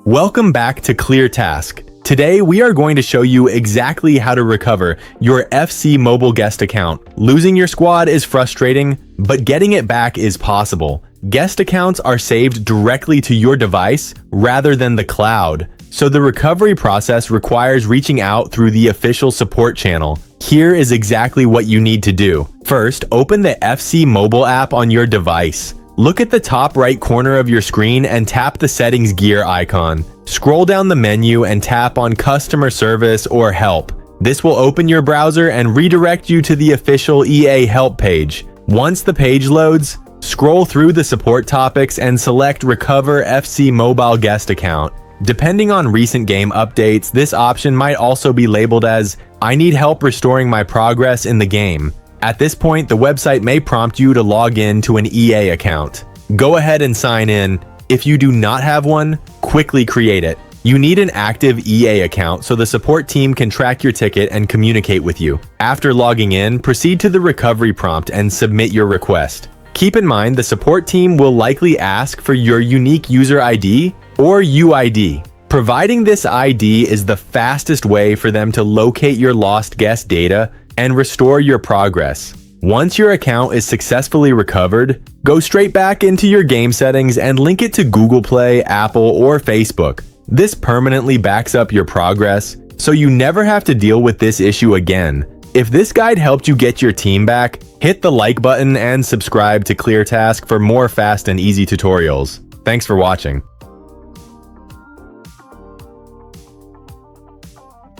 Welcome back to ClearTask. Today we are going to show you exactly how to recover your FC Mobile guest account. Losing your squad is frustrating, but getting it back is possible. Guest accounts are saved directly to your device rather than the cloud, so the recovery process requires reaching out through the official support channel. Here is exactly what you need to do. First, open the FC Mobile app on your device. Look at the top right corner of your screen and tap the settings gear icon. Scroll down the menu and tap on Customer Service or Help. This will open your browser and redirect you to the official EA Help page. Once the page loads, scroll through the support topics and select Recover FC Mobile Guest Account. Depending on recent game updates, this option might also be labeled as I need help restoring my progress in the game. At this point, the website may prompt you to log in to an EA account. Go ahead and sign in. If you do not have one, quickly create it. You need an active EA account so the support team can track your ticket and communicate with you. After logging in, proceed to the recovery prompt and submit your request. Keep in mind the support team will likely ask for your unique user ID or UID. Providing this ID is the fastest way for them to locate your lost guest data and restore your progress. Once your account is successfully recovered, go straight back into your game settings and link it to Google Play, Apple, or Facebook. This permanently backs up your progress, so you never have to deal with this issue again. If this guide helped you get your team back, hit the like button and subscribe to ClearTask for more fast and easy tutorials. Thanks for watching.